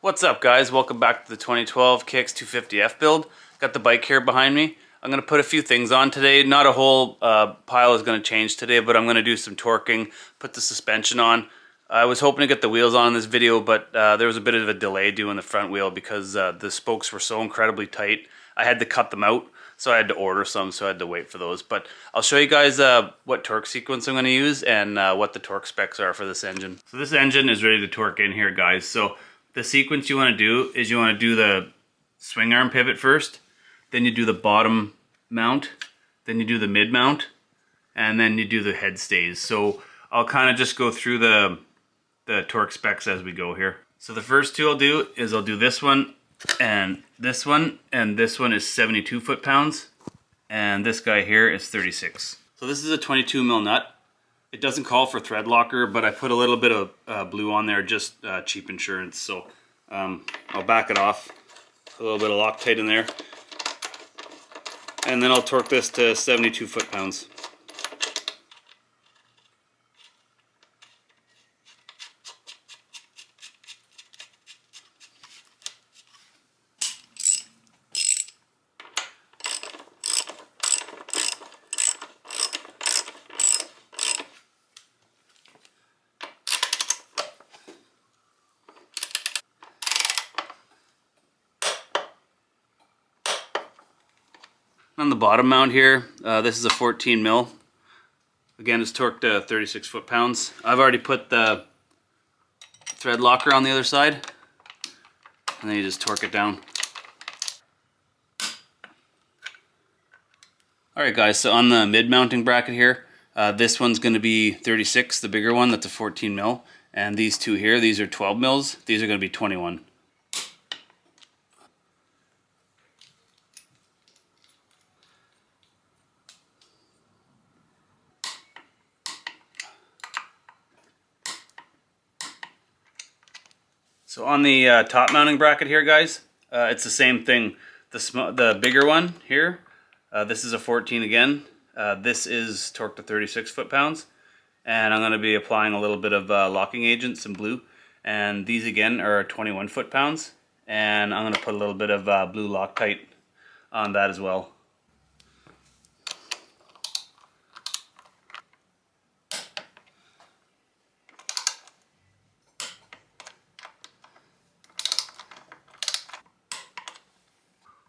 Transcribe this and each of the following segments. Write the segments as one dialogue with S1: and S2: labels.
S1: What's up, guys? Welcome back to the 2012 KX250F build. Got the bike here behind me. I'm going to put a few things on today. Not a whole pile is going to change today, but I'm going to do some torquing, put the suspension on. I was hoping to get the wheels on in this video, but there was a bit of a delay doing the front wheel because the spokes were so incredibly tight. I had to cut them out, so I had to order some, so I had to wait for those. But I'll show you guys what torque sequence I'm going to use and what the torque specs are for this engine. So this engine is ready to torque in here, guys. So the sequence you want to do is you want to do the swing arm pivot first, then you do the bottom mount, then you do the mid mount, and then you do the head stays. So I'll kind of just go through the torque specs as we go here. So the first two I'll do is I'll do this one, and this one is 72 foot-pounds, and this guy here is 36. So this is a 22 mil nut. It doesn't call for thread locker, but I put a little bit of blue on there, just cheap insurance. So I'll back it off, a little bit of Loctite in there, and then I'll torque this to 72 foot-pounds. On the bottom mount here, this is a 14 mil. Again, it's torqued to 36 foot-pounds. I've already put the thread locker on the other side, and then you just torque it down. Alright guys, so on the mid-mounting bracket here, this one's going to be 36, the bigger one, that's a 14 mil. And these two here, these are 12 mils, these are going to be 21. So on the top mounting bracket here, guys, it's the same thing. The bigger one here, this is a 14 again. This is torqued to 36 foot-pounds, and I'm going to be applying a little bit of locking agent, some blue. And these again are 21 foot-pounds, and I'm going to put a little bit of blue Loctite on that as well.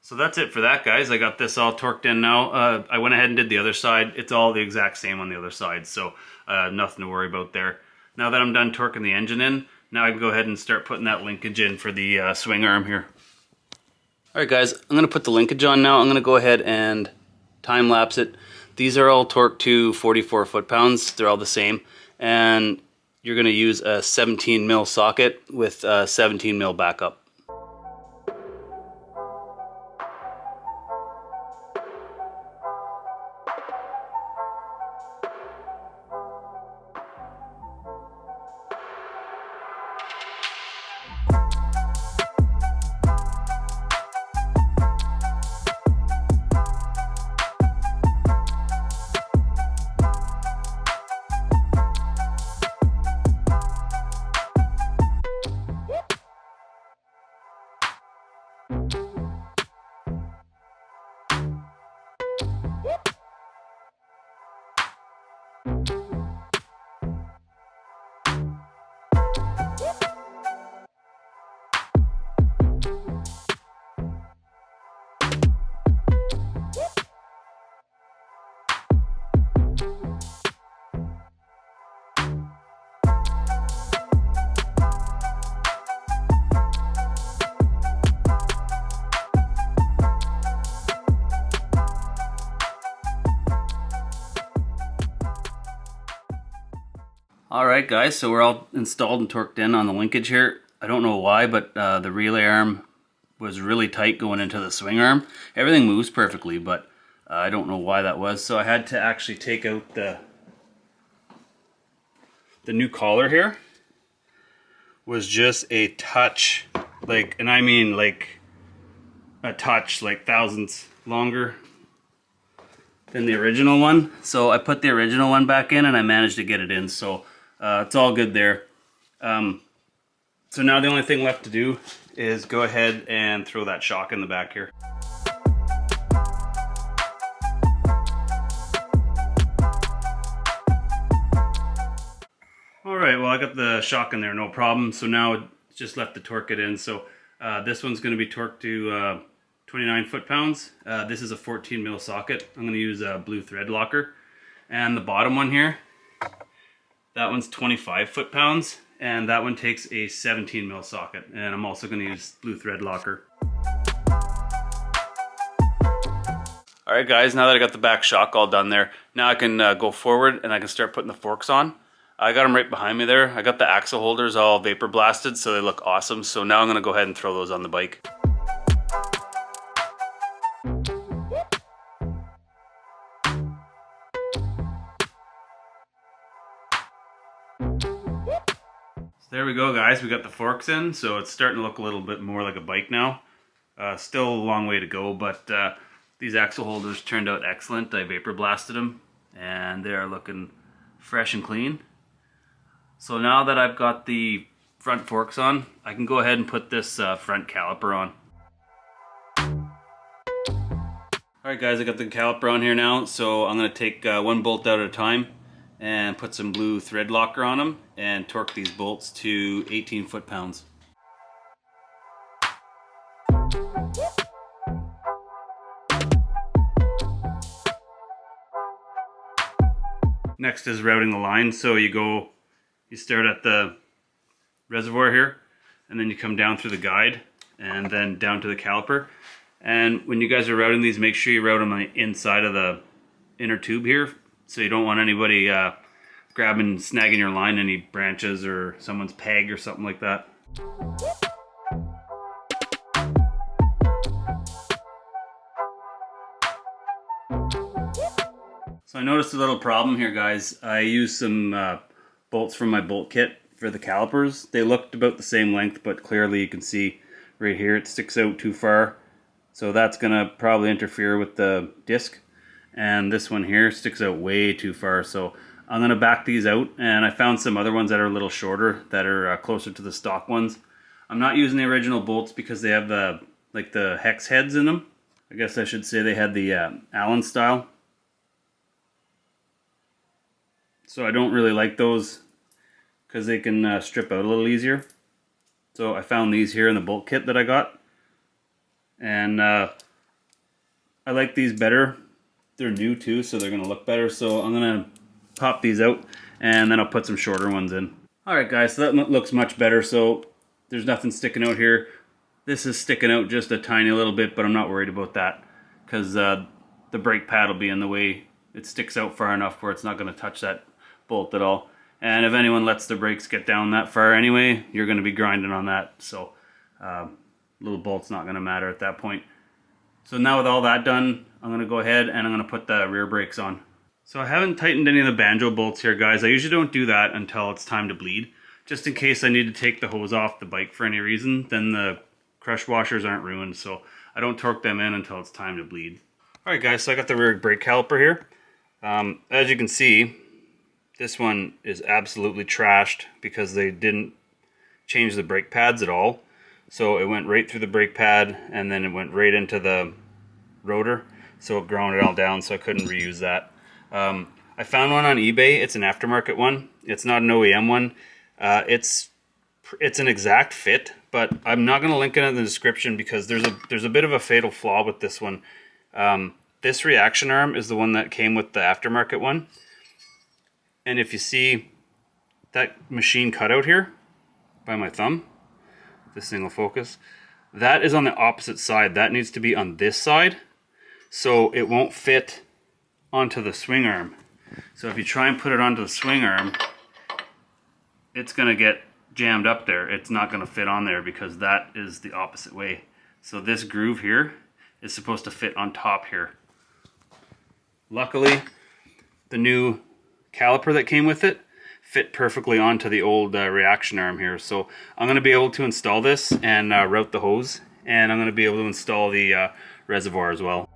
S1: So that's it for that, guys. I got this all torqued in now. I went ahead and did the other side. It's all the exact same on the other side, so nothing to worry about there. Now that I'm done torquing the engine in, now I can go ahead and start putting that linkage in for the swing arm here. Alright guys, I'm going to put the linkage on now. I'm going to go ahead and time lapse it. These are all torqued to 44 foot-pounds. They're all the same. And you're going to use a 17 mil socket with a 17 mil backup. Alright guys, so we're all installed and torqued in on the linkage here. I don't know why, but the relay arm was really tight going into the swing arm. Everything moves perfectly, but I don't know why that was. So I had to actually take out the new collar here. Was just a touch, like, and I mean like a touch, like thousandths longer than the original one. So I put the original one back in and I managed to get it in. So it's all good there. So So now the only thing left to do is go ahead and throw that shock in the back here. Alright, well I got the shock in there, no problem. So now it's just left to torque it in. So this one's going to be torqued to 29 foot-pounds. This is a 14 mil socket. I'm going to use a blue thread locker. And the bottom one here, that one's 25 foot-pounds. And that one takes a 17 mil socket. And I'm also going to use blue thread locker. Alright guys, now that I got the back shock all done there, now I can go forward and I can start putting the forks on. I got them right behind me there. I got the axle holders all vapor blasted so they look awesome. So now I'm going to go ahead and throw those on the bike. There we go guys, we got the forks in, so it's starting to look a little bit more like a bike now. Still a long way to go, but these axle holders turned out excellent. I vapor blasted them and they are looking fresh and clean. So now that I've got the front forks on, I can go ahead and put this front caliper on. Alright guys, I got the caliper on here now, so I'm going to take one bolt out at a time and put some blue thread locker on them and torque these bolts to 18 foot-pounds. Next is routing the line. So you start at the reservoir here and then you come down through the guide and then down to the caliper. And when you guys are routing these, make sure you route them on the inside of the inner tube here. So you don't want anybody grabbing, snagging your line, any branches or someone's peg or something like that. So I noticed a little problem here guys. I used some bolts from my bolt kit for the calipers. They looked about the same length, but clearly you can see right here it sticks out too far. So that's gonna probably interfere with the disc. And this one here sticks out way too far, so I'm going to back these out. And I found some other ones that are a little shorter, that are closer to the stock ones. I'm not using the original bolts because they have the hex heads in them. I guess I should say they had the Allen style. So I don't really like those because they can strip out a little easier. So I found these here in the bolt kit that I got. And I like these better. They're new too, so they're going to look better. So I'm going to pop these out and then I'll put some shorter ones in. Alright guys, so that looks much better. So there's nothing sticking out here. This is sticking out just a tiny little bit, but I'm not worried about that because the brake pad will be in the way. It sticks out far enough where it's not going to touch that bolt at all. And if anyone lets the brakes get down that far anyway, you're going to be grinding on that. So little bolt's not going to matter at that point. So now with all that done, I'm going to go ahead and I'm going to put the rear brakes on. So I haven't tightened any of the banjo bolts here guys. I usually don't do that until it's time to bleed. Just in case I need to take the hose off the bike for any reason, then the crush washers aren't ruined. So I don't torque them in until it's time to bleed. Alright guys, so I got the rear brake caliper here. As you can see, this one is absolutely trashed because they didn't change the brake pads at all. So it went right through the brake pad and then it went right into the rotor. So it ground it all down, so I couldn't reuse that. I found one on eBay. It's an aftermarket one. It's not an OEM one. It's an exact fit, but I'm not going to link it in the description because there's a bit of a fatal flaw with this one. This reaction arm is the one that came with the aftermarket one. And if you see that machine cutout here by my thumb, this thing will focus, that is on the opposite side. That needs to be on this side, so it won't fit onto the swing arm. So if you try and put it onto the swing arm, it's going to get jammed up there. It's not going to fit on there because that is the opposite way. So this groove here is supposed to fit on top here. Luckily, the new caliper that came with it fit perfectly onto the old reaction arm here. So I'm going to be able to install this and route the hose, and I'm going to be able to install the reservoir as well.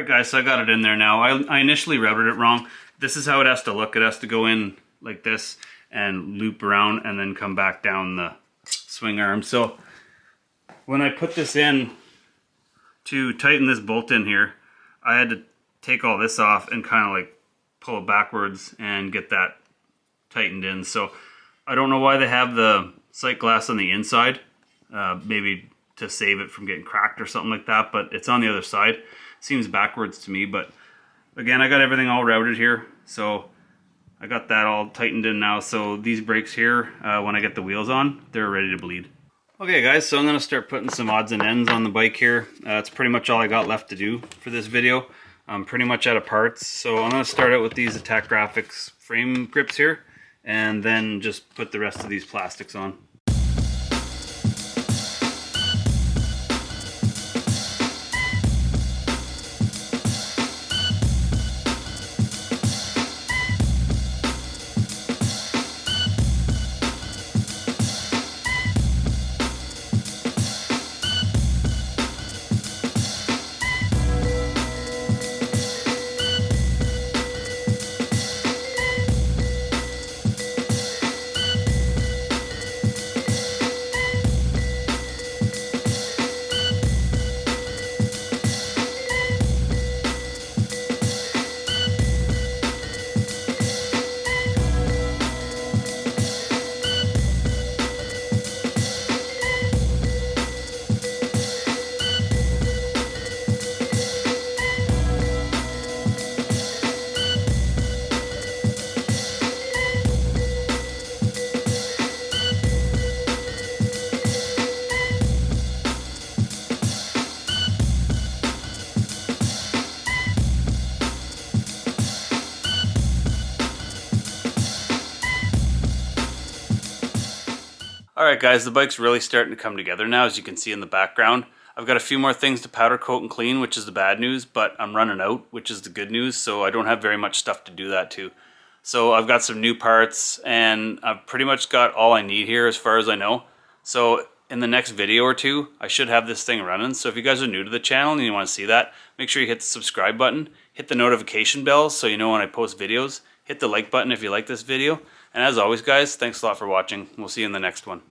S1: Alright guys, so I got it in there now. I initially routed it wrong. This is how it has to look. It has to go in like this and loop around and then come back down the swing arm. So when I put this in to tighten this bolt in here, I had to take all this off and kind of like pull it backwards and get that tightened in. So I don't know why they have the sight glass on the inside, maybe to save it from getting cracked or something like that, but it's on the other side. Seems backwards to me, but again, I got everything all routed here, so I got that all tightened in now. So these brakes here, when I get the wheels on, they're ready to bleed. Okay guys, so I'm going to start putting some odds and ends on the bike here. That's pretty much all I got left to do for this video. I'm pretty much out of parts, so I'm going to start out with these Attack Graphics frame grips here, and then just put the rest of these plastics on. Alright guys, the bike's really starting to come together now, as you can see in the background. I've got a few more things to powder coat and clean, which is the bad news, but I'm running out, which is the good news, so I don't have very much stuff to do that to. So I've got some new parts, and I've pretty much got all I need here as far as I know. So in the next video or two, I should have this thing running. So if you guys are new to the channel and you want to see that, make sure you hit the subscribe button, hit the notification bell so you know when I post videos, hit the like button if you like this video, and as always guys, thanks a lot for watching. We'll see you in the next one.